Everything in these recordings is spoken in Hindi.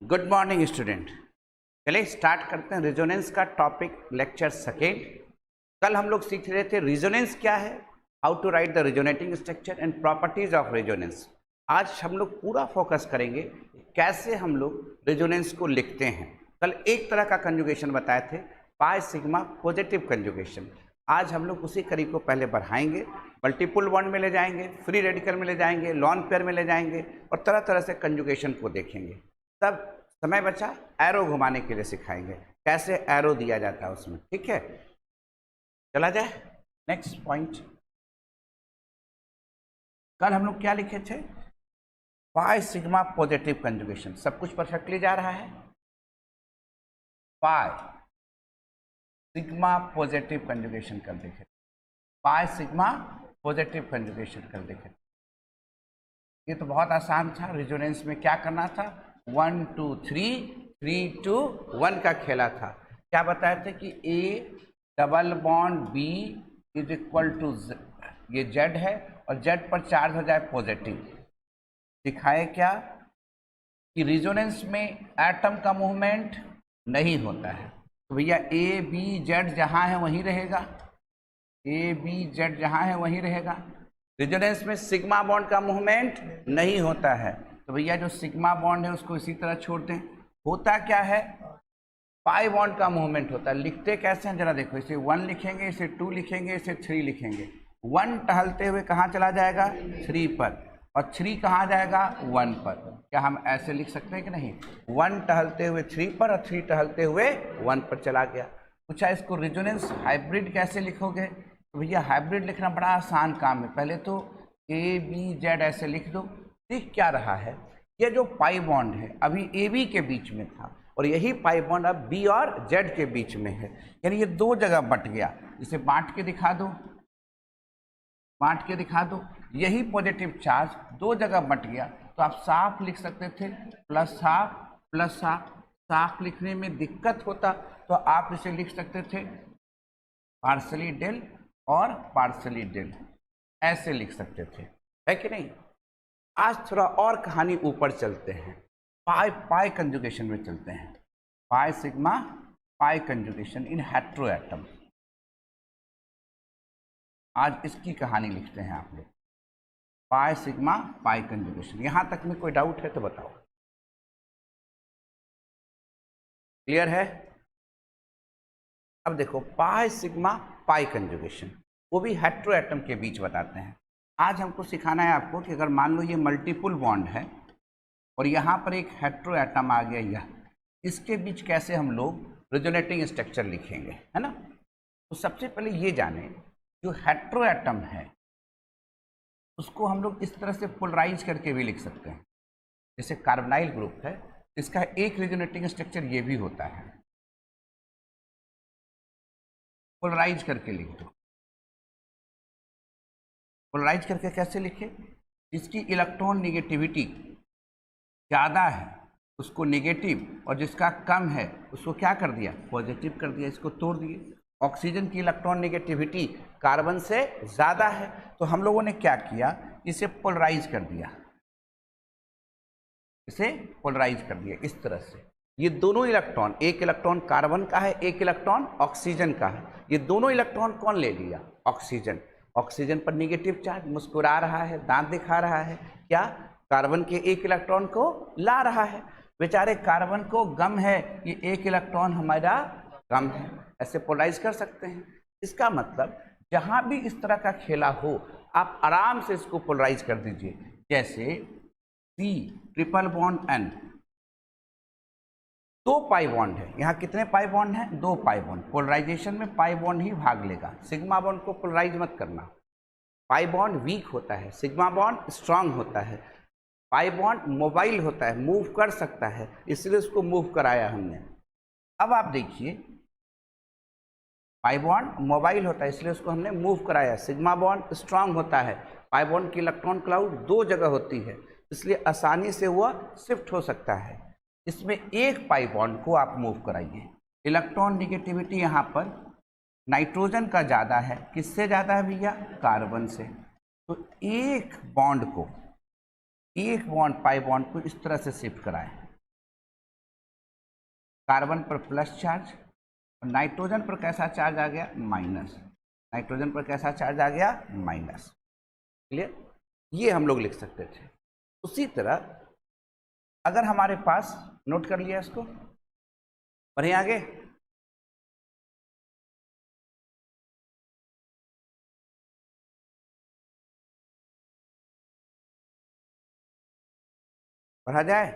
Good morning student. चलिए स्टार्ट करते हैं रेजोनेंस का टॉपिक, लेक्चर सेकेंड। कल हम लोग सीख रहे थे रेजोनेंस क्या है, how to write the resonating structure and properties of resonance. आज हम लोग पूरा फोकस करेंगे कैसे हम लोग रेजोनेंस को लिखते हैं। कल एक तरह का कंजुगेशन बताए थे, पाई सिग्मा पॉजिटिव कंजुगेशन। आज हम लोग उसी कड़ी को पहले बढ़ाएंगे, मल्टीपल बॉन्ड में ले जाएंगे, फ्री रेडिकल में ले जाएंगे, लॉन पेयर में ले जाएंगे और तरह तरह से कंजुगेशन को देखेंगे। तब समय बचा एरो घुमाने के लिए सिखाएंगे, कैसे एरो दिया जाता है उसमें। ठीक है, चला जाए नेक्स्ट पॉइंट। कल हम लोग क्या लिखे थे, पाई सिग्मा पॉजिटिव कंजुगेशन। सब कुछ परफेक्टली जा रहा है। पाई सिग्मा पॉजिटिव कंजुगेशन कर देखे, पाई सिग्मा पॉजिटिव कंजुगेशन कर देखे। ये तो बहुत आसान था। रेजोनेंस में क्या करना था, 1 2 3 3 2 1 का खेला था। क्या बताए थे कि A double bond B is equal to, ये Z है और Z पर चार्ज हो जाए पॉजिटिव। दिखाए क्या कि रेजोनेंस में एटम का मूवमेंट नहीं होता है, तो भैया A B Z जहाँ है वहीं रहेगा, A B Z जहाँ है वहीं रहेगा। रेजोनेंस में सिग्मा बॉन्ड का मूवमेंट नहीं होता है, तो भैया जो सिग्मा बॉन्ड है उसको इसी तरह छोड़ दें। होता क्या है, पाई बॉन्ड का मूवमेंट होता है। लिखते कैसे हैं जरा देखो, इसे 1 लिखेंगे, इसे 2 लिखेंगे, इसे 3 लिखेंगे। 1 टहलते हुए कहाँ चला जाएगा, 3 पर, और 3 कहाँ जाएगा, 1 पर। क्या हम ऐसे लिख सकते हैं कि नहीं, 1 टहलते हुए 3 पर और 3 टहलते हुए 1 पर चला गया। पूछा इसको रेजोनेंस हाइब्रिड कैसे लिखोगे, तो भैया हाइब्रिड लिखना बड़ा आसान काम है। पहले तो A B Z ऐसे लिख दो। दिख क्या रहा है, ये जो पाई बॉन्ड है अभी AB के बीच में था और यही पाई बॉन्ड अब B और Z के बीच में है, यानी ये दो जगह बट गया। इसे बांट के दिखा दो, बांट के दिखा दो। यही पॉजिटिव चार्ज दो जगह बट गया, तो आप साफ लिख सकते थे प्लस हाफ प्लस हाफ। साफ लिखने में दिक्कत होता तो आप इसे लिख सकते थे पार्सली डेल और पार्सली डेल, ऐसे लिख सकते थे, है कि नहीं। आज थोड़ा और कहानी ऊपर चलते हैं, पाई पाई कंजुगेशन में चलते हैं। पाई सिग्मा पाई कंजुगेशन इन हेट्रो एटम। आज इसकी कहानी लिखते हैं आप लोग, पाई सिग्मा पाई कंजुगेशन। यहां तक में कोई डाउट है तो बताओ, क्लियर है। अब देखो पाई सिग्मा पाई कंजुगेशन, वो भी हेट्रो एटम के बीच बताते हैं। आज हमको सिखाना है आपको कि अगर मान लो ये मल्टीपल बॉन्ड है और यहाँ पर एक हेट्रो एटम आ गया, यह इसके बीच कैसे हम लोग रेजोनेटिंग स्ट्रक्चर लिखेंगे, है ना। तो सबसे पहले ये जाने, जो हेट्रो एटम है उसको हम लोग इस तरह से पोलराइज करके भी लिख सकते हैं। जैसे कार्बोनाइल ग्रुप है, इसका एक रेजोनेटिंग स्ट्रक्चर ये भी होता है, पोलराइज करके लिख दो। पोलराइज करके कैसे लिखे, जिसकी इलेक्ट्रॉन निगेटिविटी ज़्यादा है उसको नेगेटिव, और जिसका कम है उसको क्या कर दिया, पॉजिटिव कर दिया, इसको तोड़ दिए। ऑक्सीजन की इलेक्ट्रॉन नेगेटिविटी कार्बन से ज़्यादा है, तो हम लोगों ने क्या किया, इसे पोलराइज कर दिया, इसे पोलराइज कर दिया इस तरह से। ये दोनों इलेक्ट्रॉन, एक इलेक्ट्रॉन कार्बन का है, एक इलेक्ट्रॉन ऑक्सीजन का है। ये दोनों इलेक्ट्रॉन कौन ले लिया, ऑक्सीजन। ऑक्सीजन पर निगेटिव चार्ज, मुस्कुरा रहा है, दांत दिखा रहा है, क्या कार्बन के एक इलेक्ट्रॉन को ला रहा है। बेचारे कार्बन को गम है, ये एक इलेक्ट्रॉन हमारा कम है, ऐसे पोलराइज कर सकते हैं। इसका मतलब जहां भी इस तरह का खेला हो आप आराम से इसको पोलराइज कर दीजिए। जैसे C triple bond N, 2 pi bond है, यहाँ कितने पाई बॉन्ड हैं, 2 पाई बॉन्ड। पोलराइजेशन में पाई बॉन्ड ही भाग लेगा, सिग्मा बॉन्ड को पोलराइज मत करना। पाई बॉन्ड वीक होता है, सिग्मा बॉन्ड स्ट्रांग होता है। पाई बॉन्ड मोबाइल होता है, मूव कर सकता है, इसलिए उसको मूव कराया हमने। अब आप देखिए, पाई बॉन्ड मोबाइल होता है इसलिए उसको हमने मूव कराया। सिग्मा बॉन्ड स्ट्रांग होता है, पाई बॉन्ड की इलेक्ट्रॉन क्लाउड 2 जगह होती है, इसलिए आसानी से वह शिफ्ट हो सकता है। इसमें एक पाई बॉन्ड को आप मूव कराइए। इलेक्ट्रॉन निगेटिविटी यहाँ पर नाइट्रोजन का ज़्यादा है, किससे ज़्यादा है भैया, कार्बन से। तो एक बॉन्ड को, एक बॉन्ड पाई बॉन्ड को इस तरह से शिफ्ट कराएं, कार्बन पर प्लस चार्ज, और नाइट्रोजन पर कैसा चार्ज आ गया, माइनस। नाइट्रोजन पर कैसा चार्ज आ गया, माइनस। क्लियर, ये हम लोग लिख सकते थे। उसी तरह अगर हमारे पास, नोट कर लिया इसको, बढ़े आगे, पढ़ा जाए।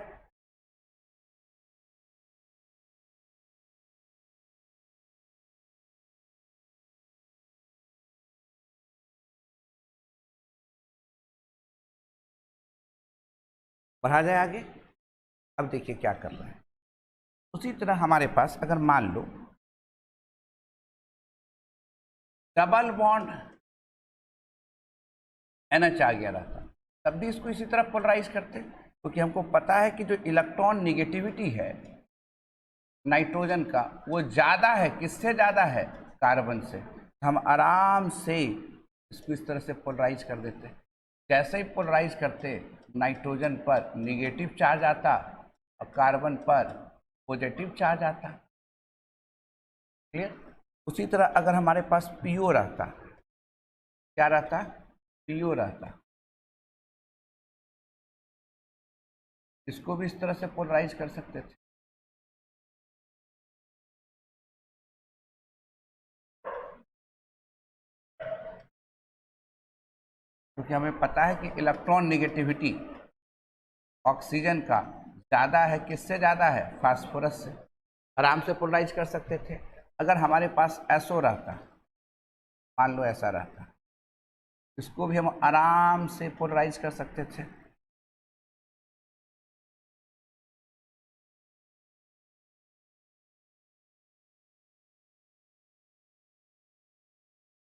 बढ़ा जाए आगे। अब देखिए क्या कर रहा है। उसी तरह हमारे पास अगर मान लो डबल बॉन्ड NH आ गया रहता, तब भी इसको इसी तरह पोलराइज करते, क्योंकि हमको पता है कि जो इलेक्ट्रॉन निगेटिविटी है नाइट्रोजन का वो ज़्यादा है, किससे ज़्यादा है, कार्बन से। हम आराम से इसको इस तरह से पोलराइज कर देते। जैसे ही पोलराइज करते, नाइट्रोजन पर निगेटिव चार्ज आता और कार्बन पर पॉजिटिव चार्ज आता। क्लियर। उसी तरह अगर हमारे पास PO रहता, क्या रहता, PO रहता, इसको भी इस तरह से पोलराइज कर सकते थे। क्योंकि हमें पता है कि इलेक्ट्रॉन निगेटिविटी ऑक्सीजन का ज़्यादा है, किससे ज़्यादा है, फास्फोरस से। आराम से पोलराइज कर सकते थे। अगर हमारे पास SO रहता, मान लो ऐसा रहता, इसको भी हम आराम से पोलराइज कर सकते थे।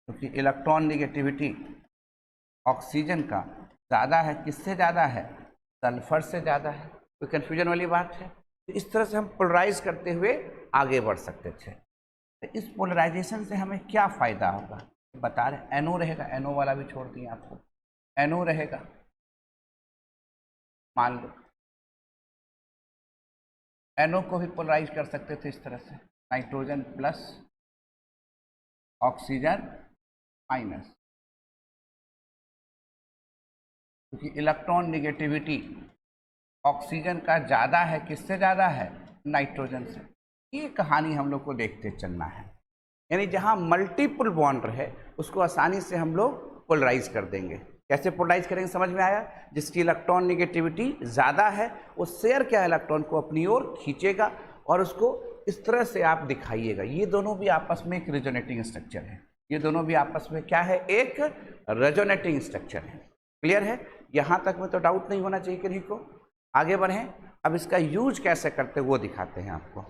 क्योंकि इलेक्ट्रॉन निगेटिविटी ऑक्सीजन का ज़्यादा है, किससे ज़्यादा है, सल्फर से ज़्यादा है। कोई कन्फ्यूजन वाली बात है। तो इस तरह से हम पोलराइज करते हुए आगे बढ़ सकते थे। तो इस पोलराइजेशन से हमें क्या फ़ायदा होगा, बता रहे। NO रहेगा, NO वाला भी छोड़ दिए आपको, NO रहेगा। मान लो NO को भी पोलराइज कर सकते थे इस तरह से, नाइट्रोजन प्लस ऑक्सीजन माइनस। क्योंकि इलेक्ट्रॉन निगेटिविटी ऑक्सीजन का ज़्यादा है, किससे ज़्यादा है, नाइट्रोजन से। ये कहानी हम लोग को देखते चलना है। यानी जहाँ मल्टीपल बॉन्ड रहे उसको आसानी से हम लोग पोलराइज कर देंगे। कैसे पोलराइज करेंगे, समझ में आया। जिसकी इलेक्ट्रॉन निगेटिविटी ज़्यादा है वो शेयर क्या इलेक्ट्रॉन को अपनी ओर खींचेगा और उसको इस तरह से आप दिखाइएगा। ये दोनों भी आपस में एक रेजोनेटिंग स्ट्रक्चर है। ये दोनों भी आपस में क्या है, एक रेजोनेटिंग स्ट्रक्चर है। क्लियर है। यहाँ तक में तो डाउट नहीं होना चाहिए किसी को। आगे बढ़ें। अब इसका यूज कैसे करते वो दिखाते हैं आपको।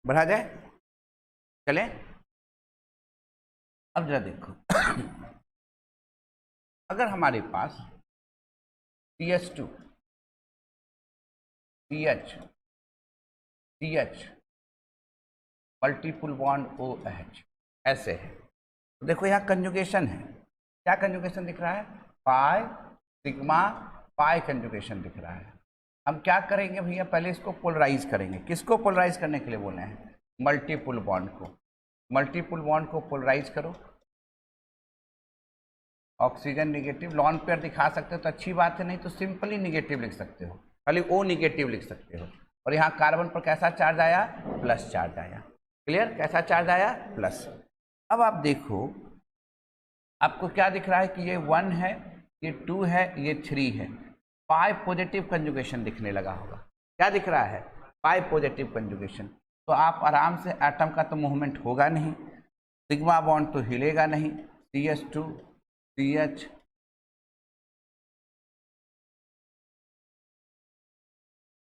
बढ़ा जाए, चलें। अब जरा देखो अगर हमारे पास CH2 CH CH multiple bond OH ऐसे है, तो देखो यहाँ कंजुगेशन है। क्या कंजुगेशन दिख रहा है, पाई सिग्मा पाई कंजुगेशन दिख रहा है। हम क्या करेंगे भैया, पहले इसको पोलराइज करेंगे। किसको पोलराइज करने के लिए बोले हैं, मल्टीपल बॉन्ड को। मल्टीपल बॉन्ड को पोलराइज करो। ऑक्सीजन निगेटिव, लॉन पेयर दिखा सकते हो तो अच्छी बात है, नहीं तो सिंपली निगेटिव लिख सकते हो, खाली O निगेटिव लिख सकते हो। और यहाँ कार्बन पर कैसा चार्ज आया, प्लस चार्ज आया। क्लियर, कैसा चार्ज आया, प्लस। अब आप देखो आपको क्या दिख रहा है कि ये 1 है, ये 2 है, ये 3 है। पाई पॉजिटिव कंजुगेशन दिखने लगा होगा। क्या दिख रहा है, पाई पॉजिटिव कंजुगेशन। तो आप आराम से, एटम का तो मूवमेंट होगा नहीं, सिग्मा बॉन्ड तो हिलेगा नहीं, CH2 CH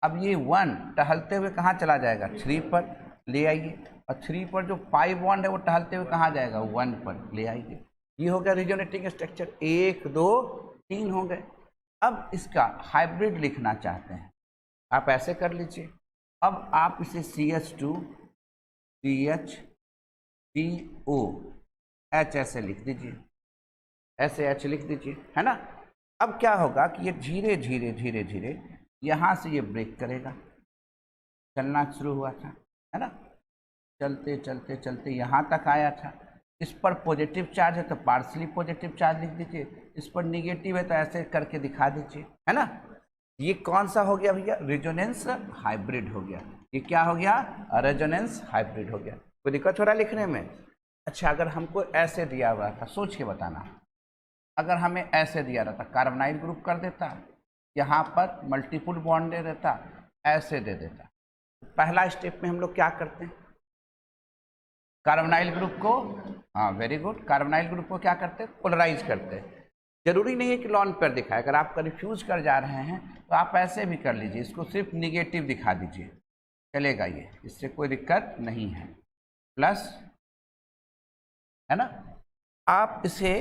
अब ये 1 टहलते हुए कहाँ चला जाएगा, 3 पर ले आइए। और 3 पर जो पाई बॉन्ड है वो टहलते हुए कहाँ जाएगा, 1 पर ले आएंगे। ये हो गया रिजोनेटिंग स्ट्रक्चर, 1 2 3 हो गए। अब इसका हाइब्रिड लिखना चाहते हैं, आप ऐसे कर लीजिए। अब आप इसे CH2 CH3O H ऐसे लिख दीजिए, ऐसे H लिख दीजिए, है ना। अब क्या होगा कि ये धीरे धीरे धीरे धीरे यहाँ से ये ब्रेक करेगा, चलना शुरू हुआ था, है ना। चलते चलते चलते यहाँ तक आया था। इस पर पॉजिटिव चार्ज है तो पार्शली पॉजिटिव चार्ज लिख दीजिए, इस पर निगेटिव है तो ऐसे करके दिखा दीजिए, है ना। ये कौन सा हो गया भैया, रेजोनेंस हाइब्रिड हो गया। ये क्या हो गया, रेजोनेंस हाइब्रिड हो गया। कोई दिक्कत हो रहा है लिखने में? अच्छा, अगर हमको ऐसे दिया हुआ था, सोच के बताना, अगर हमें ऐसे दिया रहता, कार्बोनाइल ग्रुप कर देता, यहाँ पर मल्टीपल बॉन्ड दे देता, ऐसे दे देता। पहला स्टेप में हम लोग क्या करते हैं, कार्बोनाइल ग्रुप को, हाँ वेरी गुड, कार्बोनाइल ग्रुप को क्या करते हैं, पोलराइज करते हैं। जरूरी नहीं है कि लॉन पेयर दिखाए, अगर आप कन्फ्यूज कर जा रहे हैं तो आप ऐसे भी कर लीजिए, इसको सिर्फ निगेटिव दिखा दीजिए, चलेगा ये, इससे कोई दिक्कत नहीं है। प्लस, है ना। आप इसे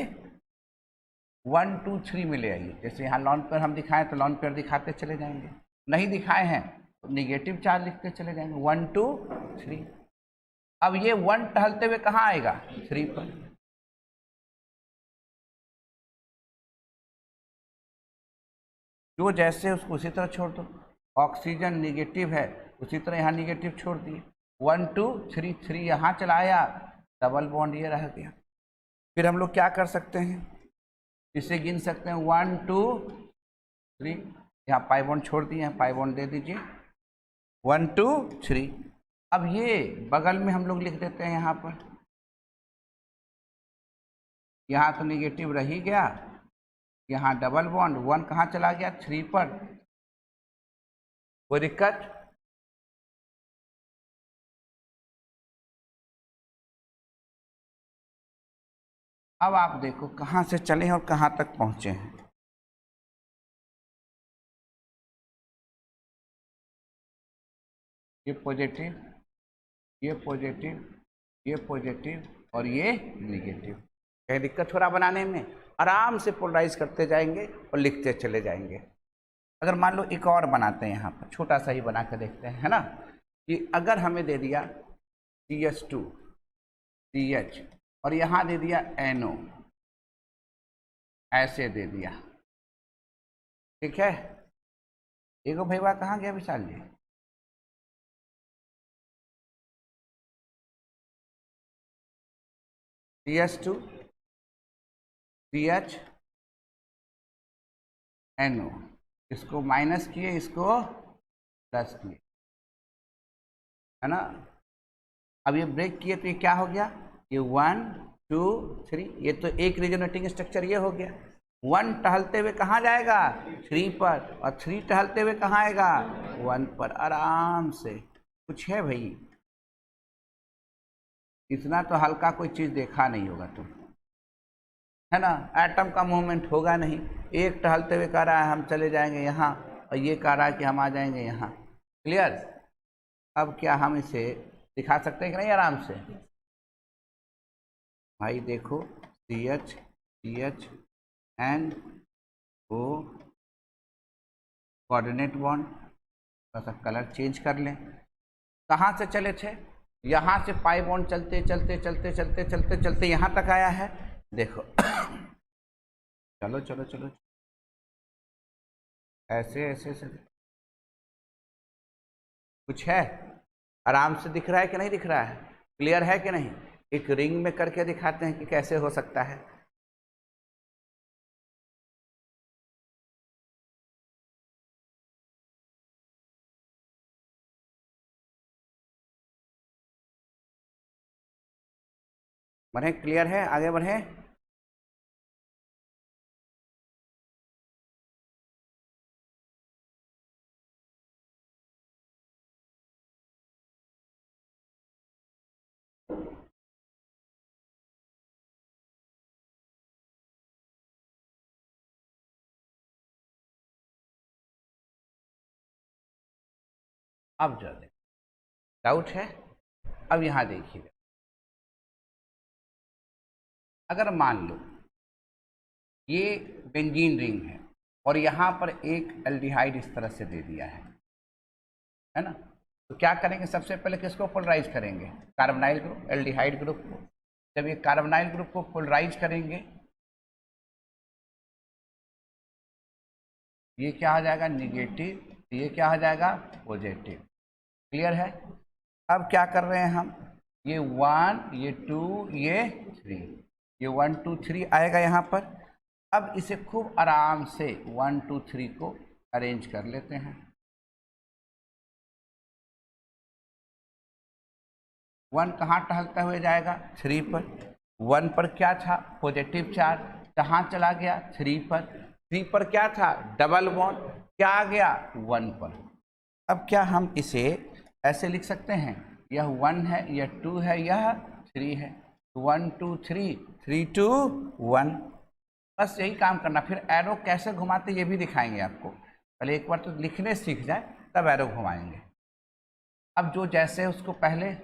1 2 3 में ले आइए, जैसे यहाँ लॉन पेयर हम दिखाएं तो लॉन पेयर दिखाते चले जाएंगे, नहीं दिखाए हैं तो निगेटिव चार्ज लिखते चले जाएंगे, 1 2 3। अब ये 1 टहलते हुए कहाँ आएगा, 3 पर। जो जैसे उसको उसी तरह छोड़ दो, ऑक्सीजन निगेटिव है उसी तरह यहाँ निगेटिव छोड़ दिए, 1 2 3 3 यहाँ चला आया, डबल बॉन्ड ये रह गया। फिर हम लोग क्या कर सकते हैं, इसे गिन सकते हैं, 1 2 3, यहाँ पाई बॉन्ड छोड़ दिए हैं, पाई बॉन्ड दे दीजिए, 1 2 3। अब ये बगल में हम लोग लिख देते हैं, यहाँ पर, यहाँ तो निगेटिव रह ही गया, यहाँ डबल बॉन्ड, 1 कहाँ चला गया, 3 पर। कोई दिक्कत? अब आप देखो कहाँ से चले हैं और कहाँ तक पहुँचे हैं। ये पॉजिटिव, ये पॉजिटिव, ये पॉजिटिव और ये निगेटिव। कहीं दिक्कत हो रहा बनाने में? आराम से पोलराइज करते जाएंगे और लिखते चले जाएंगे। अगर मान लो एक और बनाते हैं, यहाँ पर छोटा सा ही बना कर देखते हैं, है ना। कि अगर हमें दे दिया CH2 CH और यहाँ दे दिया NO, ऐसे दे दिया, ठीक है। एगो भैया कहाँ गया विशाल जी? CH2 CH NO, इसको माइनस किए, इसको प्लस किए, है ना। अब ये ब्रेक किए तो ये क्या हो गया, ये 1 2 3, ये तो एक रिजोनेटिंग स्ट्रक्चर ये हो गया। 1 टहलते हुए कहाँ जाएगा, 3 पर, और 3 टहलते हुए कहाँ आएगा, 1 पर, आराम से। कुछ है भाई, इतना तो हल्का कोई चीज़ देखा नहीं होगा तुम, है ना। एटम का मूवमेंट होगा नहीं, एक टहलते हुए कह रहा है हम चले जाएंगे यहाँ, और ये कह रहा है कि हम आ जाएंगे यहाँ। क्लियर? अब क्या हम इसे दिखा सकते हैं कि नहीं आराम से? भाई देखो, CH CH NO, coordinate bond, थोड़ा सा कलर चेंज कर लें। कहाँ से चले थे, यहाँ से पाई बॉन्ड चलते चलते चलते चलते चलते चलते यहाँ तक आया है, देखो। चलो चलो चलो, ऐसे ऐसे ऐसे, कुछ है? आराम से दिख रहा है कि नहीं दिख रहा है? क्लियर है कि नहीं? एक रिंग में करके दिखाते हैं कि कैसे हो सकता है। बढ़े? क्लियर है? आगे बढ़े। अब जो डाउट है? अब यहाँ देखिए, अगर मान लो ये बेंजीन रिंग है और यहाँ पर एक एल्डिहाइड इस तरह से दे दिया है ना, तो क्या करेंगे, सबसे पहले किसको पोलराइज करेंगे, कार्बोनाइल ग्रुप, एल्डिहाइड ग्रुप को। जब ये कार्बोनाइल ग्रुप को पोलराइज करेंगे, ये क्या हो जाएगा, निगेटिव, ये क्या हो जाएगा, पॉजिटिव। क्लियर है। अब क्या कर रहे हैं हम, ये 1, ये 2, ये 3, ये 1 2 3 आएगा यहाँ पर। अब इसे खूब आराम से 1 2 3 को अरेंज कर लेते हैं। 1 कहाँ टहलता हुए जाएगा, 3 पर। 1 पर क्या था, पॉजिटिव चार्ज, कहाँ चला गया, 3 पर। 3 पर क्या था, डबल बॉन्ड, क्या आ गया, 1 पर। अब क्या हम इसे ऐसे लिख सकते हैं, यह 1 है, यह 2 है, यह 3 है, 1 2 3, 3 2 1। बस यही काम करना। फिर एरो कैसे घुमाते ये भी दिखाएंगे आपको। पहले एक बार तो लिखने सीख जाए, तब एरो घुमाएंगे। अब जो जैसे उसको पहले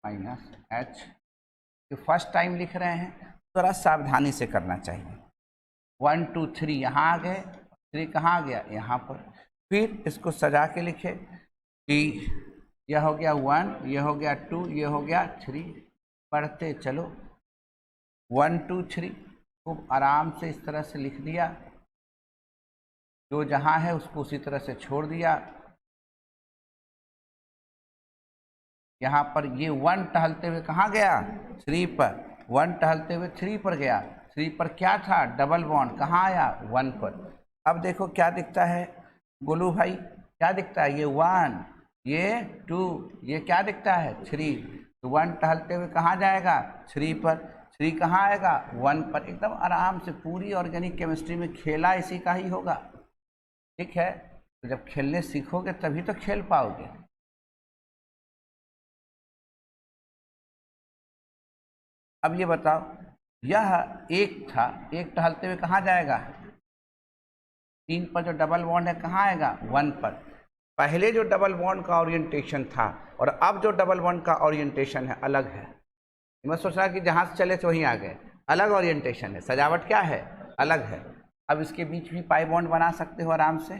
-h जो फर्स्ट टाइम लिख रहे हैं, थोड़ा सावधानी से करना चाहिए। 1 2 3 यहाँ आ गए, 3 कहाँ आ गया, यहाँ पर। फिर इसको सजा के लिखे कि यह हो गया 1, यह हो गया 2, यह हो गया 3। पढ़ते चलो, 1 2 3 खूब आराम से इस तरह से लिख दिया। जो जहाँ है उसको उसी तरह से छोड़ दिया। यहाँ पर ये 1 टहलते हुए कहाँ गया, 3 पर। 1 टहलते हुए 3 पर गया। 3 पर क्या था, डबल बॉन्ड, कहाँ आया, 1 पर। अब देखो क्या दिखता है गोलू भाई, क्या दिखता है, ये 1, ये 2, ये क्या दिखता है, 3। तो 1 टहलते हुए कहाँ जाएगा, 3 पर। 3 कहाँ आएगा, 1 पर। एकदम आराम से। पूरी ऑर्गेनिक केमिस्ट्री में खेला इसी का ही होगा। ठीक है, तो जब खेलने सीखोगे तभी तो खेल पाओगे। अब ये बताओ, यह 1 था, 1 टहलते हुए कहाँ जाएगा, 3 पर जो डबल बॉन्ड है कहाँ आएगा, 1 पर। पहले जो डबल बॉन्ड का ओरिएंटेशन था और अब जो डबल बॉन्ड का ओरिएंटेशन है अलग है। मैं सोच रहा कि जहाँ से चले तो वहीं आ गए, अलग ओरिएंटेशन है, सजावट क्या है, अलग है। अब इसके बीच भी पाई बॉन्ड बना सकते हो आराम से।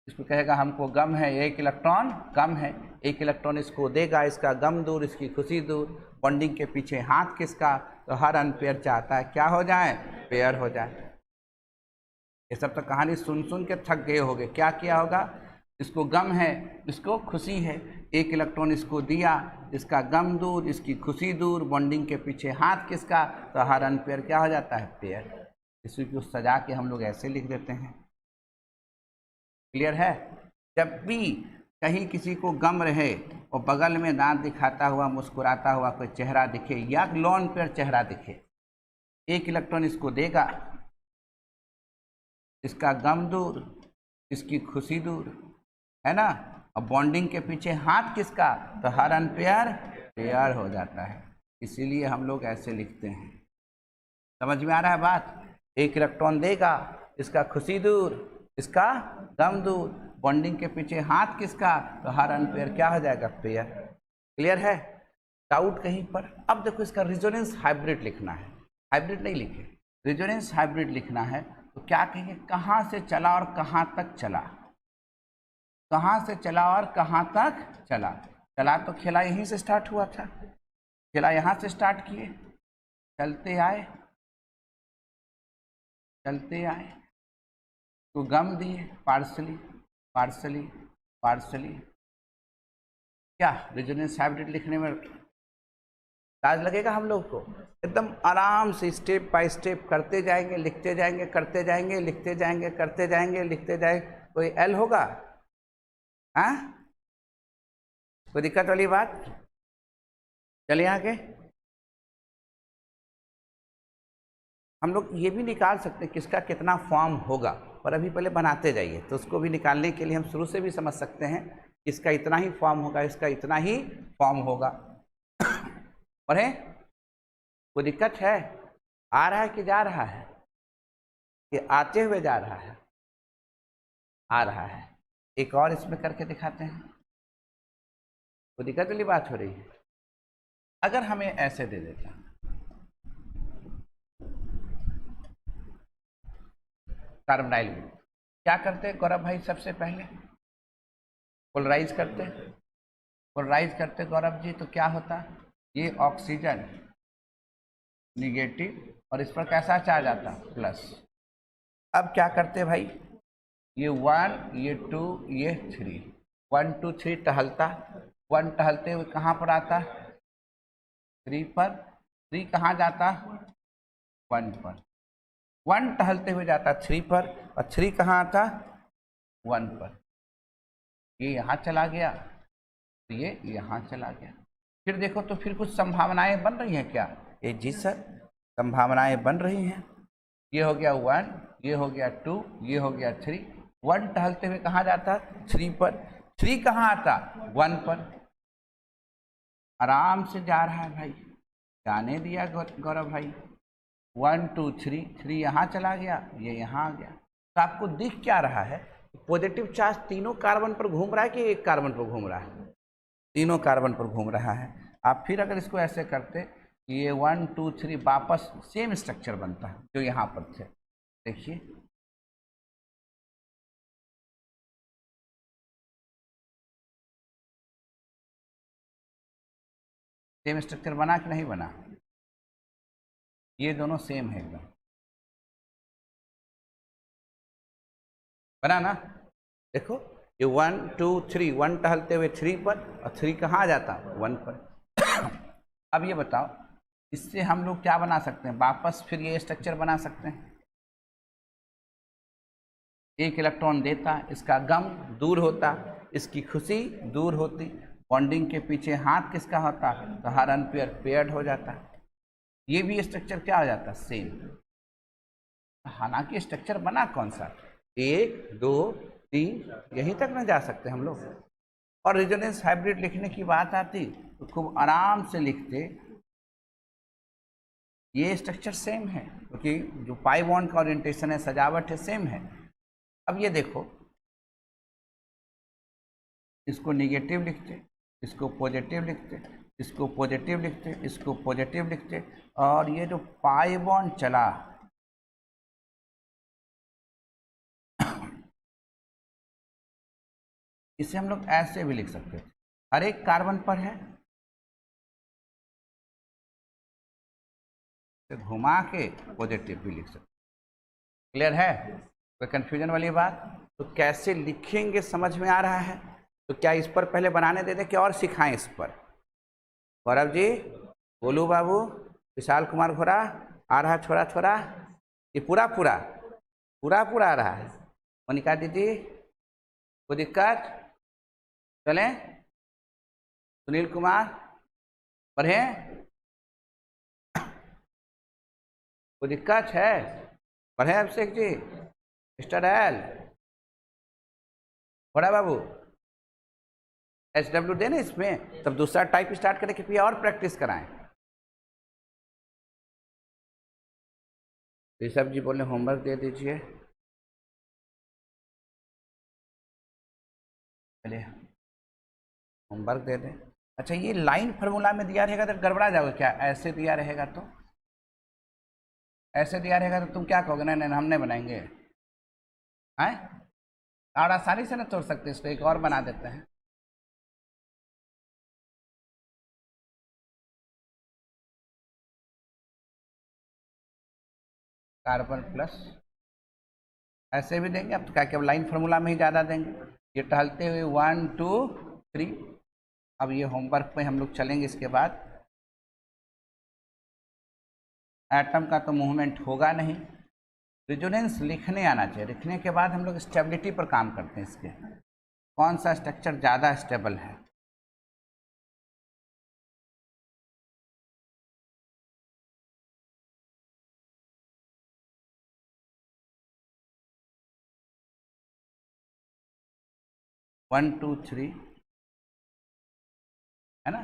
इसको कहेगा हमको गम है, 1 इलेक्ट्रॉन कम है, 1 इलेक्ट्रॉन इसको देगा, इसका गम दूर, इसकी खुशी दूर। बॉन्डिंग के पीछे हाथ किसका, तो हर अनपेयर चाहता है क्या हो जाए, पेयर हो जाए। ये सब तो कहानी सुन सुन के थक गए होगे। क्या किया होगा, इसको गम है, इसको खुशी है, 1 इलेक्ट्रॉन इसको दिया, इसका गम दूर, इसकी खुशी दूर। बॉन्डिंग के पीछे हाथ किसका, तो हर अनपेयर क्या हो जाता है, पेयर। इसी को सजा के हम लोग ऐसे लिख देते हैं। क्लियर है। जब भी कहीं किसी को गम रहे और बगल में दांत दिखाता हुआ मुस्कुराता हुआ कोई चेहरा दिखे या लोन पेयर चेहरा दिखे, 1 इलेक्ट्रॉन इसको देगा, इसका गम दूर, इसकी खुशी दूर, है ना। अब बॉन्डिंग के पीछे हाथ किसका, तो हर अनपेयर पेयर हो जाता है। इसीलिए हम लोग ऐसे लिखते हैं। समझ में आ रहा है बात। 1 इलेक्ट्रॉन देगा, इसका खुशी दूर, इसका गम दूर। बॉन्डिंग के पीछे हाथ किसका, तो हर अनपेयर क्या हो जाएगा, पेयर। क्लियर है। डाउट कहीं पर। अब देखो इसका रिजोनेंस हाइब्रिड लिखना है, हाइब्रिड नहीं लिखे, रिजोनेंस हाइब्रिड लिखना है। तो क्या कहेंगे, कहाँ से चला और कहाँ तक चला, कहाँ से चला और कहाँ तक चला। चला तो खेला यहीं से स्टार्ट हुआ था, खेला यहाँ से स्टार्ट किए, चलते आए, चलते आए, तो गम दिए, पार्सली पार्सली पार्सली। क्या रिजोनेंस हाइब्रिड लिखने में चार्ज लगेगा हम लोग को। एकदम आराम से स्टेप बाय स्टेप करते जाएंगे, लिखते जाएंगे, करते जाएंगे, लिखते जाएंगे, करते जाएंगे, लिखते जाएंगे। कोई एल होगा, हाँ, कोई दिक्कत वाली बात। चलिए आगे। हम लोग ये भी निकाल सकते हैं किसका कितना फॉर्म होगा, पर अभी पहले बनाते जाइए। तो उसको भी निकालने के लिए हम शुरू से भी समझ सकते हैं, इसका इतना ही फॉर्म होगा, इसका इतना ही फॉर्म होगा। पढ़े, कोई दिक्कत है, आ रहा है कि जा रहा है, कि आते हुए जा रहा है, आ रहा है। एक और इसमें करके दिखाते हैं। तो दिक्कत वाली बात हो रही है। अगर हमें ऐसे दे देता कार्बोनाइल ग्रुप, क्या करते हैं गौरव भाई? सबसे पहले पोलराइज करते, पोलराइज करते गौरव जी, तो क्या होता? ये ऑक्सीजन निगेटिव और इस पर कैसा चार्ज आता? प्लस। अब क्या करते भाई? ये 1, ये 2, ये 3, 1 2 3 टहलता, 1 टहलते हुए कहाँ पर आता? 3 पर। 3 कहाँ जाता? 1 पर। 1 टहलते हुए जाता 3 पर, और 3 कहाँ आता? 1 पर। ये यहाँ चला गया, तो ये यहाँ चला गया। फिर देखो तो फिर कुछ संभावनाएं बन रही हैं क्या? ये जी सर, संभावनाएं बन रही हैं। ये हो गया 1, ये हो गया 2, ये हो गया 3। 1 टहलते हुए कहाँ जाता? 3 पर। 3 कहाँ आता? 1 पर। आराम से जा रहा है भाई, जाने दिया गौरव भाई। 1 2 3, 3 यहाँ चला गया, ये यहाँ आ गया। तो आपको दिख क्या रहा है? पॉजिटिव चार्ज तीनों कार्बन पर घूम रहा है कि एक कार्बन पर घूम रहा है? तीनों कार्बन पर घूम रहा है। आप फिर अगर इसको ऐसे करते, ये 1 2 3 वापस सेम स्ट्रक्चर बनता है जो यहाँ पर थे। देखिए सेम स्ट्रक्चर बना कि नहीं बना? ये दोनों सेम है एकदम, बना ना? देखो ये 1 2 3, 1 टहलते हुए 3 पर, और 3 कहाँ आ जाता? 1 पर। अब ये बताओ, इससे हम लोग क्या बना सकते हैं? वापस फिर ये स्ट्रक्चर बना सकते हैं। एक इलेक्ट्रॉन देता, इसका गम दूर होता, इसकी खुशी दूर होती, बॉन्डिंग के पीछे हाथ किसका होता? तो हर अनपेयर पेयर्ड हो जाता। ये भी स्ट्रक्चर क्या हो जाता? सेम। हालांकि स्ट्रक्चर बना कौन सा? 1 2 3, यहीं तक न जा सकते हम लोग। और रेजोनेंस हाइब्रिड लिखने की बात आती तो खूब आराम से लिखते, ये स्ट्रक्चर सेम है क्योंकि जो पाई बॉन्ड का ओरिएंटेशन है, सजावट है, सेम है। अब ये देखो, इसको निगेटिव लिखते, इसको पॉजिटिव लिखते, इसको पॉजिटिव लिखते, इसको पॉजिटिव लिखते, और ये जो पाई बॉन्ड चला, इसे हम लोग ऐसे भी लिख सकते थे, हर एक कार्बन पर है, तो घुमा के पॉजिटिव भी लिख सकते। क्लियर है? कोई कंफ्यूजन वाली बात? तो कैसे लिखेंगे समझ में आ रहा है? तो क्या इस पर पहले बनाने दे दें, क्या और सिखाएं इस पर? गौरव जी, गोलू बाबू, विशाल कुमार घोड़ा, आ रहा छोड़ा छोड़ा, ये पूरा पूरा पूरा पूरा आ रहा है। मोनिका दीदी, कोई दिक्कत? चलें? सुनील कुमार, पढ़ें? कोई दिक्कत है? पढ़ें अभिषेक जी, मिस्टर एल, बड़ा बाबू, SW देने इसमें, तब दूसरा टाइप स्टार्ट करें कि फिर और प्रैक्टिस कराएं? ऋषभ जी बोले होमवर्क दे दीजिए। चलिए होमवर्क दे दें। अच्छा, ये लाइन फार्मूला में दिया रहेगा तो गड़बड़ा जाओगे क्या? ऐसे दिया रहेगा तो, ऐसे दिया रहेगा तो तुम क्या कहोगे? नहीं नहीं हम नहीं बनाएंगे, हैं? और आसानी से ना तोड़ सकते, इसको एक और बना देते हैं। कार्बन प्लस ऐसे भी देंगे, अब तो क्या क्या लाइन फार्मूला में ही ज़्यादा देंगे। ये टहलते हुए 1 2 3। अब ये होमवर्क पे हम लोग चलेंगे इसके बाद। एटम का तो मूवमेंट होगा नहीं, रेजोनेंस लिखने आना चाहिए। लिखने के बाद हम लोग स्टेबिलिटी पर काम करते हैं, इसके कौन सा स्ट्रक्चर ज़्यादा स्टेबल है। वन टू थ्री, है ना?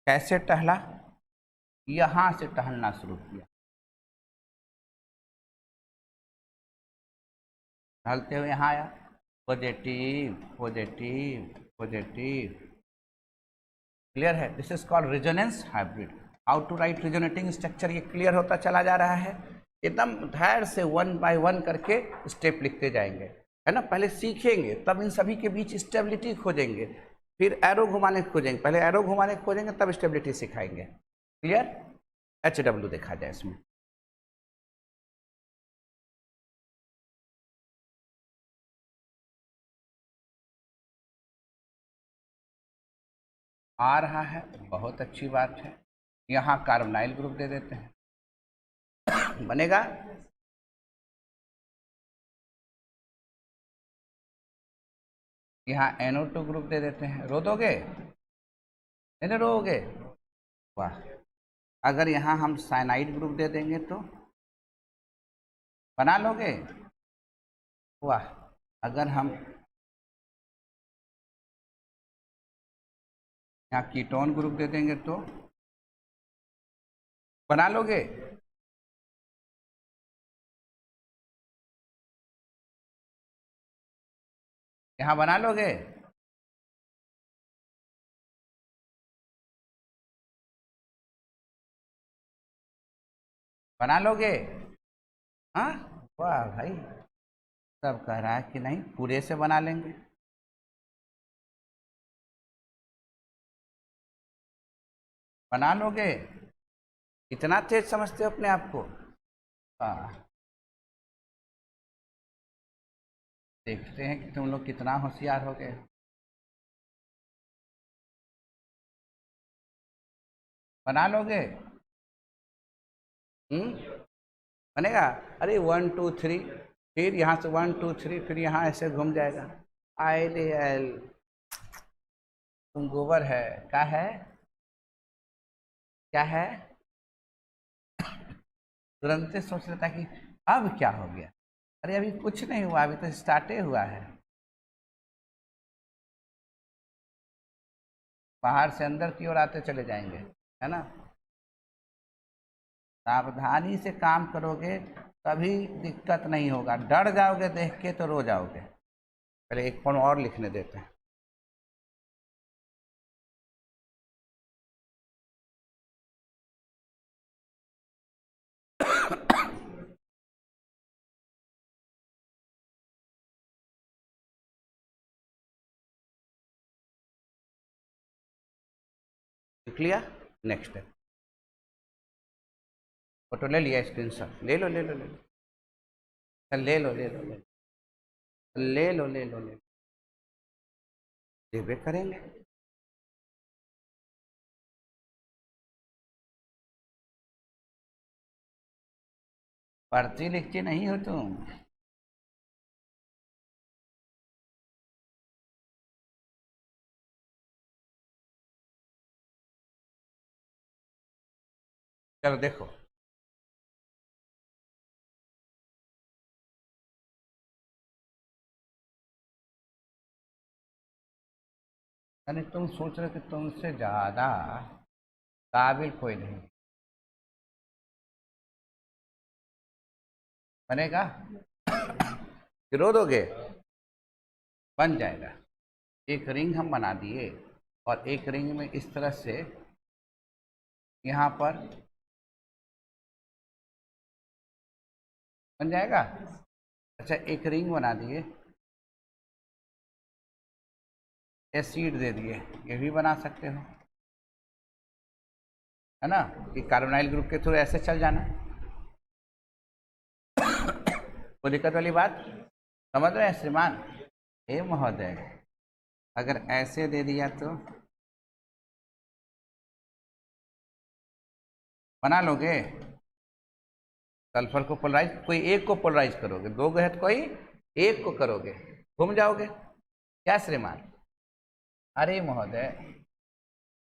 कैसे टहला? यहाँ से टहलना शुरू किया, टहलते हुए यहाँ आया, पॉजिटिव पॉजिटिव पॉजिटिव। क्लियर है? This is called resonance hybrid. How to write resonating structure, ये क्लियर होता चला जा रहा है। एकदम धैर्य से 1 बाय 1 करके स्टेप लिखते जाएंगे, है ना। पहले सीखेंगे, तब इन सभी के बीच स्टेबिलिटी खोजेंगे, फिर एरो घुमाने खोजेंगे, पहले एरो घुमाने खोजेंगे तब स्टेबिलिटी सिखाएंगे। क्लियर? HW देखा जाए इसमें। आ रहा है, बहुत अच्छी बात है। यहाँ कार्बोनाइल ग्रुप दे देते हैं बनेगा। यहाँ NO2 ग्रुप दे देते हैं। रो दोगे? नहीं रोगे? वाह। अगर यहाँ हम साइनाइड ग्रुप दे देंगे तो बना लोगे? वाह। अगर हम यहाँ कीटोन ग्रुप दे देंगे तो बना लोगे? यहाँ बना लोगे? बना लोगे? हाँ, वाह भाई, सब कह रहा है कि नहीं पूरे से बना लेंगे। बना लोगे? इतना तेज समझते हो अपने आप को? हाँ, देखते हैं कि तुम लोग कितना होशियार हो गए। बना लोगे? बनेगा? अरे 1 2 3, फिर यहाँ से 1 2 3, फिर यहाँ ऐसे घूम जाएगा। IL, तुम गोबर है, क्या है, क्या है? तुरंत सोच लेता कि अब क्या हो गया। अरे अभी कुछ नहीं हुआ, अभी तो स्टार्टे हुआ है। बाहर से अंदर की ओर आते चले जाएंगे, है ना। सावधानी से काम करोगे तभी दिक्कत नहीं होगा। डर जाओगे देख के तो रो जाओगे। पहले एक पॉइंट और लिखने देते हैं। लिख लिया? नेक्स्ट है, फोटो ले लिया, स्क्रीनशॉट ले लो ले लो ले लो, चल ले लो ले लो ले लो ले लो ले लो ले लो, लेबे करेंगे। पढ़ती लिखती नहीं हो तुम। चलो देखो, यानी तुम सोच रहे हो कि तुमसे ज्यादा काबिल कोई नहीं। बनेगा? गिरो दोगे? बन जाएगा। एक रिंग हम बना दिए, और एक रिंग में इस तरह से यहाँ पर बन जाएगा। अच्छा, एक रिंग बना दिए, एसिड दे दिए, ये भी बना सकते हो, है ना। कि कार्बोनाइल ग्रुप के थ्रू ऐसे चल जाना। कोई दिक्कत वाली बात? समझ रहे हैं श्रीमान? हे महोदय, अगर ऐसे दे दिया तो बना लोगे? सल्फर को पोलराइज, कोई एक को पोलराइज करोगे, दो गए तो कोई एक को करोगे, घूम जाओगे क्या श्रीमान? अरे महोदय,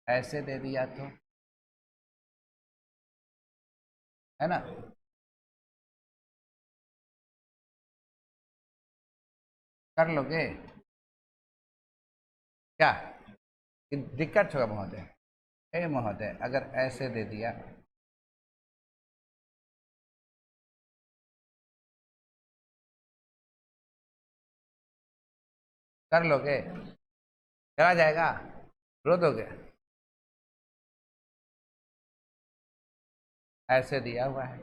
ऐसे दे दिया तो, है ना। कर लोगे क्या? दिक्कत होगा महोदय? महोदय अगर ऐसे दे दिया कर लोगे, चला जाएगा, रो दोगे? ऐसे दिया हुआ है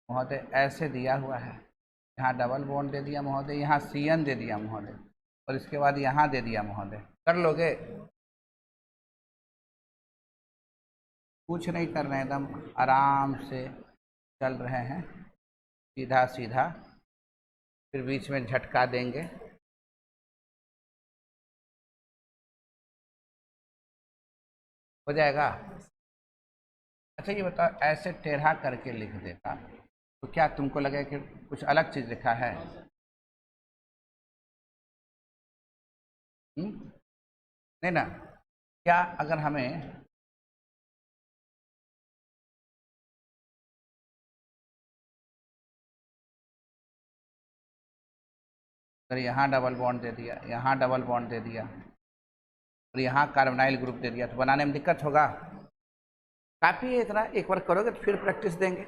महोदय, ऐसे दिया हुआ है, यहाँ डबल बॉन्ड दे दिया महोदय, यहाँ CN दे दिया महोदय, और इसके बाद यहाँ दे दिया महोदय, कर लोगे? कुछ नहीं कर रहे हैं, एकदम आराम से चल रहे हैं, सीधा सीधा, फिर बीच में झटका देंगे। हो जाएगा? अच्छा ये बताओ, ऐसे टेढ़ा करके लिख देता तो क्या तुमको लगे कि कुछ अलग चीज़ लिखा है? नहीं ना? क्या अगर हमें अगर यहाँ डबल बॉन्ड दे दिया, यहाँ डबल बॉन्ड दे दिया और यहाँ कार्बोनाइल ग्रुप दे दिया, तो बनाने में दिक्कत होगा? काफ़ी है इतना, एक बार करोगे तो फिर प्रैक्टिस देंगे।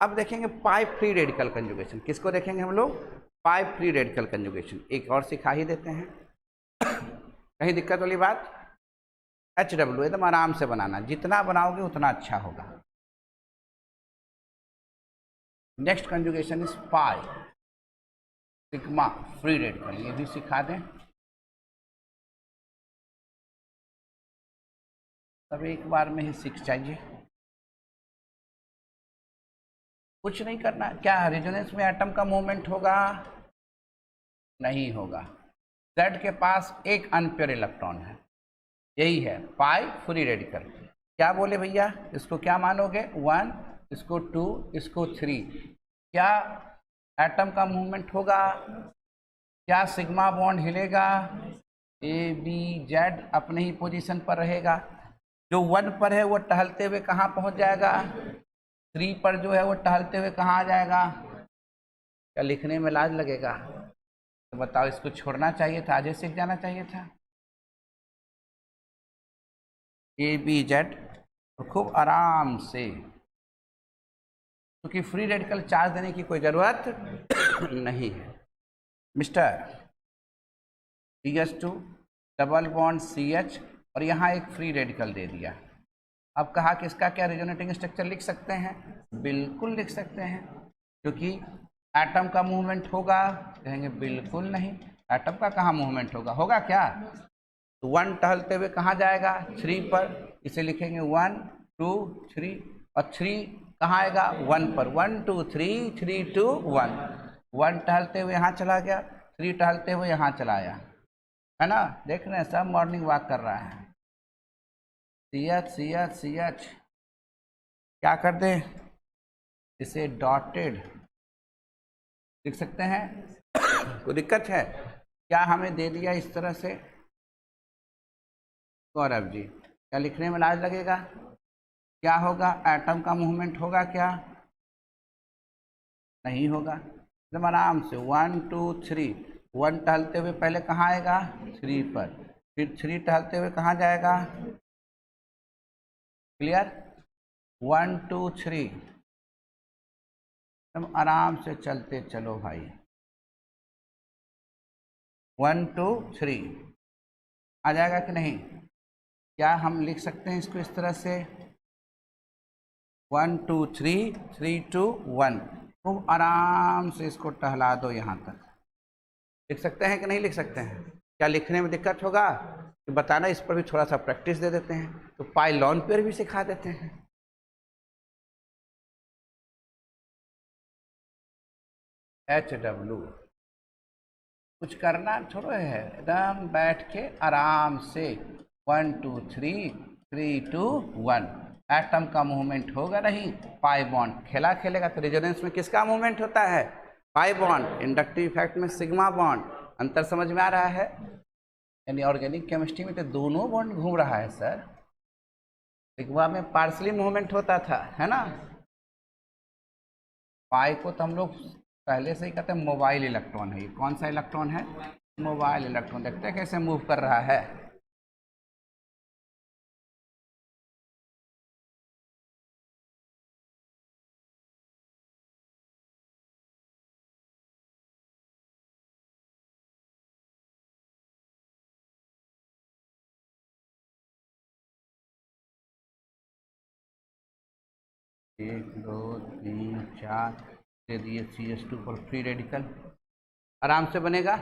अब देखेंगे पाई फ्री रेडिकल कंजुगेशन। किसको देखेंगे हम लोग? पाई फ्री रेडिकल कंजुगेशन। एक और सिखा ही देते हैं, कहीं दिक्कत वाली बात? HW एकदम आराम से बनाना, जितना बनाओगे उतना अच्छा होगा। Next conjugation is pi sigma free radical, ये भी सिखा दें। सब एक बार में ही सीख चाहिए, कुछ नहीं करना। क्या रेजोनेंस में एटम का मूवमेंट होगा? नहीं होगा। Z के पास एक अनपेयर इलेक्ट्रॉन है, यही है पाई फ्री रेडिकल। क्या बोले भैया, इसको क्या मानोगे? 1, इसको 2, इसको 3। क्या एटम का मूवमेंट होगा? क्या सिग्मा बॉन्ड हिलेगा? ABZ अपने ही पोजीशन पर रहेगा। जो 1 पर है वो टहलते हुए कहाँ पहुँच जाएगा? 3 पर जो है वो टहलते हुए कहाँ आ जाएगा? क्या लिखने में लाज लगेगा? तो बताओ, इसको छोड़ना चाहिए था, आज ही सीख जाना चाहिए था। ABZ खूब आराम से, क्योंकि फ्री रेडिकल चार्ज देने की कोई ज़रूरत नहीं है। Mister CH2 double bond CH और यहाँ एक फ्री रेडिकल दे दिया। अब कहा कि इसका क्या रेजोनेटिंग स्ट्रक्चर लिख सकते हैं? बिल्कुल लिख सकते हैं, क्योंकि एटम का मूवमेंट होगा। कहेंगे बिल्कुल नहीं, एटम का कहाँ मूवमेंट होगा? होगा क्या? तो 1 टहलते हुए कहाँ जाएगा? 3 पर, इसे लिखेंगे 1 2 3, और 3 कहाँ आएगा? 1 पर। 1 2 3 3 2 1। 1 टहलते हुए यहाँ चला गया, 3 टहलते हुए यहाँ चला आया, है ना? देख रहे हैं सब मॉर्निंग वॉक कर रहा है। CH क्या कर दें, इसे डॉटेड लिख सकते हैं। कोई दिक्कत है? क्या हमें दे दिया इस तरह से? गौरव जी, क्या लिखने में लाज लगेगा? क्या होगा? एटम का मूवमेंट होगा क्या? नहीं होगा। एकदम आराम से 1 2 3। 1 टहलते हुए पहले कहाँ आएगा? 3 पर, फिर 3 टहलते हुए कहाँ जाएगा? क्लियर? 1 2 3, तुम आराम से चलते चलो भाई। 1 2 3 आ जाएगा कि नहीं? क्या हम लिख सकते हैं इसको इस तरह से? 1 2 3 3 2 1। खूब आराम से इसको टहला दो यहाँ तक। लिख सकते हैं कि नहीं लिख सकते हैं? क्या लिखने में दिक्कत होगा? तो बताना, इस पर भी थोड़ा सा प्रैक्टिस दे देते हैं, तो पाई लॉन पेयर भी सिखा देते हैं। HW कुछ करना छोड़ो है, एकदम बैठ के आराम से 1 2 3 3 2 1। एटम का मूवमेंट होगा नहीं, पाई बॉन्ड खेला खेलेगा। तो रेजोनेंस में किसका मूवमेंट होता है? Pi bond. इंडक्टिव इफेक्ट में सिग्मा बॉन्ड। अंतर समझ में आ रहा है? यानी ऑर्गेनिक केमिस्ट्री में तो दोनों बॉन्ड घूम रहा है सर। सिग्मा में पार्सली मूवमेंट होता था, है ना? पाई को तो हम लोग पहले से ही कहते हैं मोबाइल इलेक्ट्रॉन है। ये कौन सा इलेक्ट्रॉन है? Mobile electron. देखते हैं कैसे मूव कर रहा है। 1 2 3 4 दे दिए CH2 पर फ्री रेडिकल, आराम से बनेगा।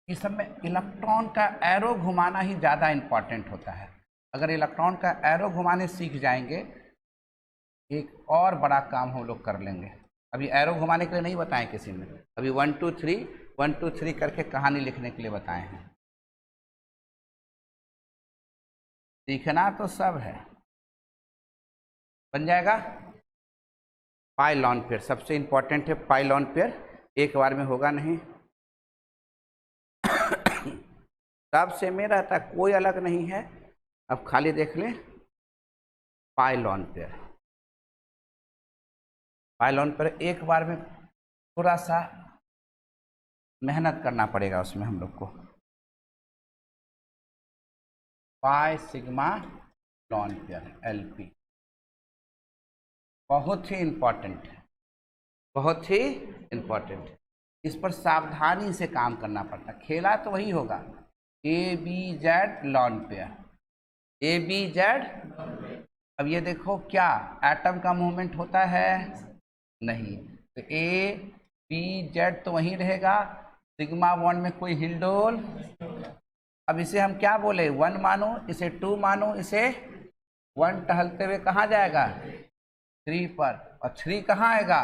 इस सब में इलेक्ट्रॉन का एरो घुमाना ही ज़्यादा इम्पॉर्टेंट होता है। अगर इलेक्ट्रॉन का एरो घुमाने सीख जाएंगे, एक और बड़ा काम हम लोग कर लेंगे। अभी एरो घुमाने के लिए नहीं बताएं किसी ने, अभी 1 2 3 करके कहानी लिखने के लिए बताए हैं। सीखना तो सब है, बन जाएगा। पाई लॉन पेयर सबसे इंपॉर्टेंट है। पाई लॉन पेयर एक बार में होगा नहीं, सब से में रहता, कोई अलग नहीं है। अब खाली देख लें पाई लॉन पेयर। पाई लॉन पेयर एक बार में थोड़ा सा मेहनत करना पड़ेगा उसमें हम लोग को। Pi sigma lone pair LP बहुत ही इम्पॉर्टेंट है, बहुत ही इम्पॉर्टेंट है। इस पर सावधानी से काम करना पड़ता है। खेला तो वही होगा, ABZ लॉन पेयर, ABZ। अब ये देखो क्या एटम का मूवमेंट होता है? नहीं, तो ABZ तो वहीं रहेगा। सिग्मा बॉन्ड में कोई हिलडोल। अब इसे हम क्या बोले, 1 मानो, इसे 2 मानो, इसे 1 टहलते हुए कहाँ जाएगा? 3 पर, और 3 कहाँ आएगा?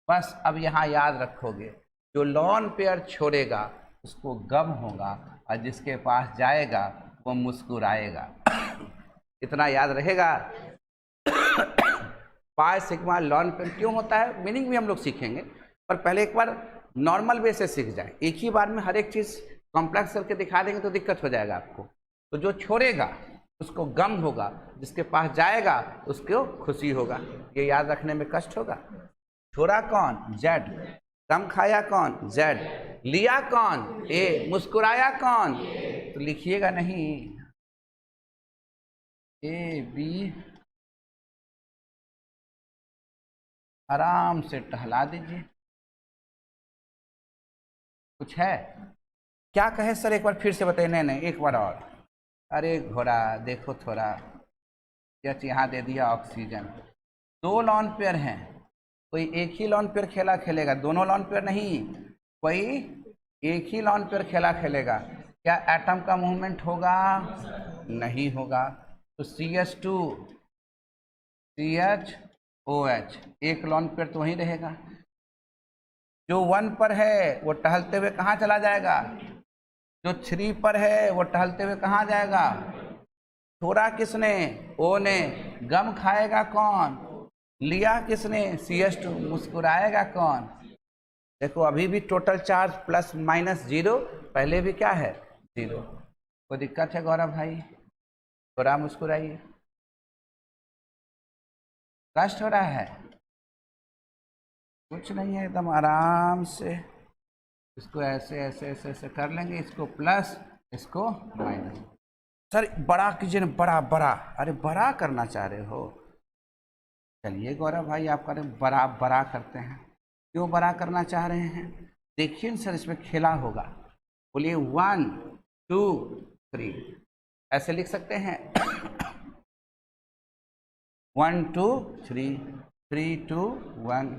बस अब यहाँ याद रखोगे, जो लॉन पेयर छोड़ेगा उसको गम होगा, और जिसके पास जाएगा वो मुस्कुराएगा। इतना याद रहेगा। पाई सिग्मा लॉन पेयर क्यों होता है, मीनिंग भी हम लोग सीखेंगे, पर पहले एक बार नॉर्मल वे से सीख जाए। एक ही बार में हर एक चीज़ कॉम्प्लेक्स करके दिखा देंगे तो दिक्कत हो जाएगा आपको। तो जो छोड़ेगा उसको गम होगा, जिसके पास जाएगा उसको खुशी होगा। ये याद रखने में कष्ट होगा। छोड़ा कौन? Z। गम खाया कौन? Z। लिया कौन? A। मुस्कुराया कौन? तो लिखिएगा नहीं, AB। आराम से टहला दीजिए। कुछ है क्या? कहे सर एक बार फिर से बताइए। नहीं नहीं, एक बार और। अरे घोड़ा देखो थोड़ा, यच यहाँ दे दिया ऑक्सीजन। 2 लॉन पेयर हैं, कोई एक ही लॉन पेयर खेला खेलेगा, दोनों लॉन पेयर नहीं। कोई एक ही लॉन पेयर खेला खेलेगा, क्या एटम का मूवमेंट होगा? नहीं होगा। तो CH2 CHOH, एक लॉन पेयर तो वहीं रहेगा। जो 1 पर है वो टहलते हुए कहाँ चला जाएगा? जो 3 पर है वो टहलते हुए कहाँ जाएगा? छोड़ा किसने? O ने। गम खाएगा कौन? लिया किसने? CH2। मुस्कुराएगा कौन? देखो अभी भी टोटल चार्ज प्लस माइनस 0, पहले भी क्या है? 0। कोई दिक्कत है गौरव भाई? थोड़ा मुस्कुराइए। कष्ट हो रहा है? कुछ नहीं है, एकदम आराम से इसको ऐसे ऐसे ऐसे ऐसे कर लेंगे, इसको प्लस इसको माइनस। सर बड़ा कीजिए ना, बड़ा बड़ा। अरे बड़ा करना चाह रहे हो? चलिए गौरव भाई, आप करें बड़ा बड़ा करते हैं। क्यों बड़ा करना चाह रहे हैं? देखिए सर इसमें खेला होगा। बोलिए 1 2 3, ऐसे लिख सकते हैं। 1 2 3 3 2 1।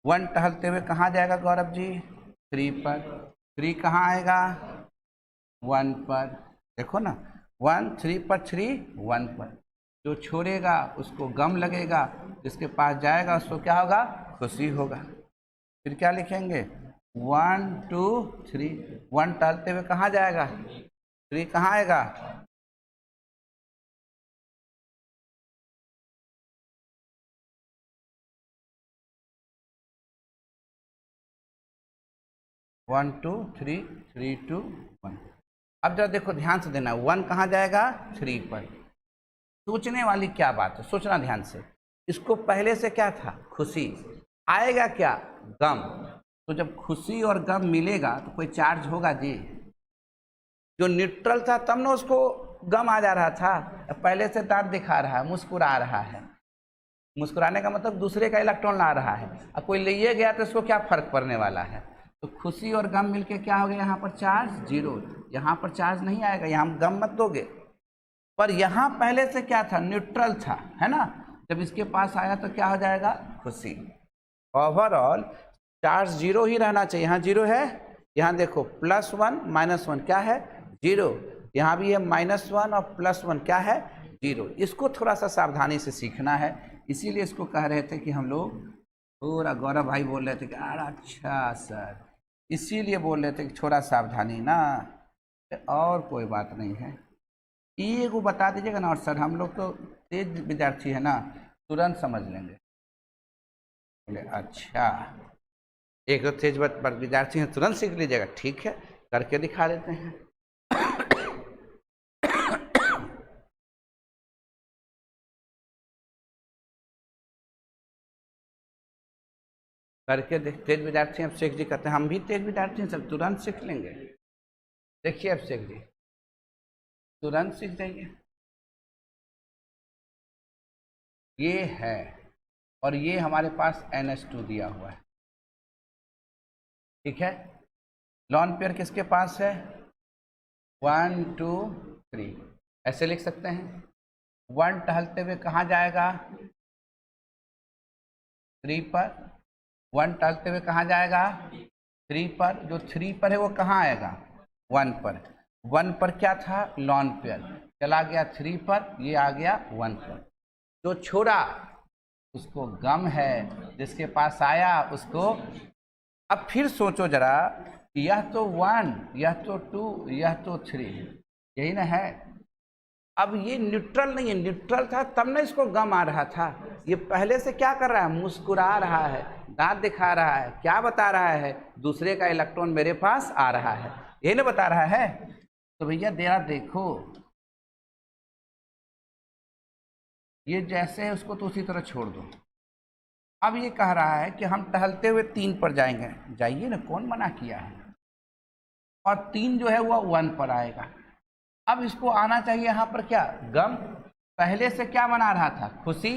1 टहलते हुए कहाँ जाएगा गौरव जी? 3 पर। 3 कहाँ आएगा? 1 पर। देखो ना, 1 3 पर, 3 1 पर। जो छोड़ेगा उसको गम लगेगा, जिसके पास जाएगा उसको क्या होगा? खुशी होगा। फिर क्या लिखेंगे? 1 2 3। 1 टहलते हुए कहाँ जाएगा? 3 कहाँ आएगा? 1 2 3 3 2 1। अब जरा देखो ध्यान से देना, 1 कहाँ जाएगा? 3 पर। सोचने वाली क्या बात है, सोचना ध्यान से। इसको पहले से क्या था? खुशी। आएगा क्या? गम। तो जब खुशी और गम मिलेगा तो कोई चार्ज होगा जी? जो न्यूट्रल था तब ना उसको गम आ जा रहा था, पहले से दांत दिखा रहा है, मुस्कुरा रहा है। मुस्कुराने का मतलब दूसरे का इलेक्ट्रॉन ला रहा है, और कोई लिए गया तो उसको क्या फर्क पड़ने वाला है? तो खुशी और गम मिलके क्या हो गया? यहाँ पर चार्ज 0। यहाँ पर चार्ज नहीं आएगा, यहाँ गम मत दोगे। पर यहाँ पहले से क्या था, न्यूट्रल था, है ना। जब इसके पास आया तो क्या हो जाएगा, खुशी। ओवरऑल चार्ज जीरो ही रहना चाहिए। यहाँ जीरो है, यहाँ देखो +1 -1 क्या है, जीरो। यहाँ भी है -1 और +1 क्या है, जीरो। इसको थोड़ा सा सावधानी से सीखना है, इसीलिए इसको कह रहे थे कि हम लोग पूरा, गौरव भाई बोल रहे थे कि अरे अच्छा सर, इसीलिए बोल रहे थे कि थोड़ा सावधानी ना, और कोई बात नहीं है। ये को बता दीजिएगा ना। और सर हम लोग तो तेज विद्यार्थी है ना, तुरंत समझ लेंगे। बोले अच्छा, एक तो तेज विद्यार्थी हैं, तुरंत सीख लीजिएगा, ठीक है, करके दिखा देते हैं। करके देख, तेज विद्यार्थी अभिषेक जी कहते हैं, हम भी तेज विद्यार्थी हैं सर, तुरंत सीख लेंगे। देखिए अभिषेक जी, तुरंत सीख जाइए। ये है, और ये हमारे पास NH2 दिया हुआ है, ठीक है। लॉन पेयर किसके पास है, 1 2 3, ऐसे लिख सकते हैं। 1 टहलते हुए कहाँ जाएगा, 3 पर। 1 टहलते हुए कहाँ जाएगा, 3 पर। जो 3 पर है वो कहाँ आएगा, 1 पर। 1 पर क्या था, लॉन पेयर, चला गया 3 पर, ये आ गया 1 पर। जो छोड़ा उसको गम है, जिसके पास आया उसको। अब फिर सोचो जरा, यह तो 1, यह तो 2, यह तो 3, यही ना है। अब ये न्यूट्रल नहीं है, न्यूट्रल था तब ना इसको गम आ रहा था। ये पहले से क्या कर रहा है, मुस्कुरा रहा है, दांत दिखा रहा है, क्या बता रहा है, दूसरे का इलेक्ट्रॉन मेरे पास आ रहा है, यही ना बता रहा है। तो भैया देरा देखो, ये जैसे है उसको तो उसी तरह छोड़ दो। अब ये कह रहा है कि हम टहलते हुए 3 पर जाएंगे, जाइए ना, कौन मना किया है। और 3 जो है वह 1 पर आएगा। अब इसको आना चाहिए यहाँ पर क्या, गम। पहले से क्या बना रहा था, खुशी।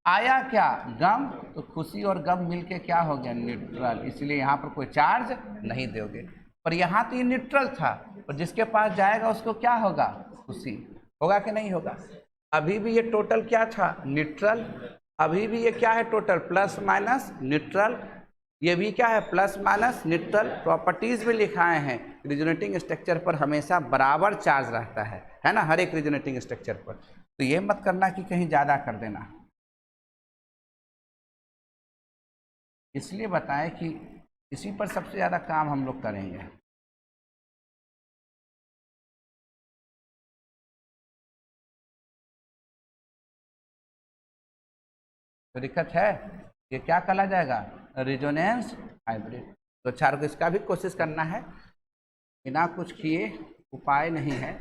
आया क्या, गम। तो खुशी और गम मिलके क्या हो गया, न्यूट्रल। इसलिए यहाँ पर कोई चार्ज नहीं दोगे। पर यहाँ तो ये न्यूट्रल था, और जिसके पास जाएगा उसको क्या होगा, खुशी होगा कि नहीं होगा। अभी भी ये टोटल क्या था, न्यूट्रल। अभी भी ये क्या है, टोटल प्लस माइनस न्यूट्रल। ये भी क्या है, प्लस माइनस न्यूट्रल। प्रॉपर्टीज में लिखाए हैं, रिजोनेटिंग स्ट्रक्चर पर हमेशा बराबर चार्ज रहता है ना, हर एक रिजोनेटिंग स्ट्रक्चर पर। तो ये मत करना कि कहीं ज़्यादा कर देना। इसलिए बताएं कि इसी पर सबसे ज़्यादा काम हम लोग करेंगे। तो दिक्कत है, ये क्या कहा जाएगा, रिजोनेंस हाइब्रिड। तो चार को इसका भी कोशिश करना है, बिना कुछ किए उपाय नहीं है।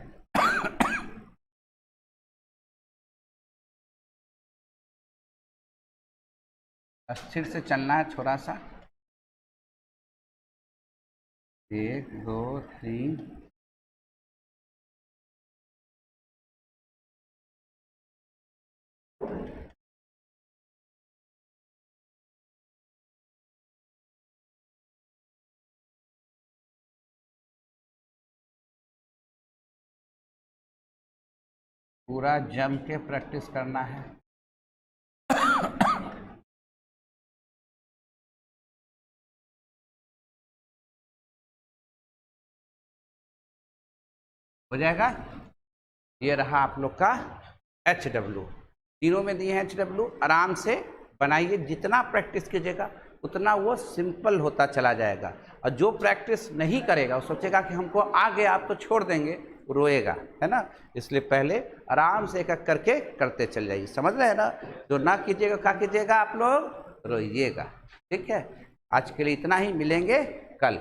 स्थिर से चलना है थोड़ा सा। 1 2 3, पूरा जम के प्रैक्टिस करना है। हो जाएगा। ये रहा आप लोग का HW, तीनों में दिए हैं HW। आराम से बनाइए, जितना प्रैक्टिस कीजिएगा उतना वो सिंपल होता चला जाएगा। और जो प्रैक्टिस नहीं करेगा वो सोचेगा कि हमको आ गया, आप तो छोड़ देंगे, रोएगा, है ना। इसलिए पहले आराम से एक एक करके करते चल जाइए, समझ रहे हैं ना। जो ना कीजिएगा क्या कीजिएगा, आप लोग रोइएगा, ठीक है। आज के लिए इतना ही, मिलेंगे कल।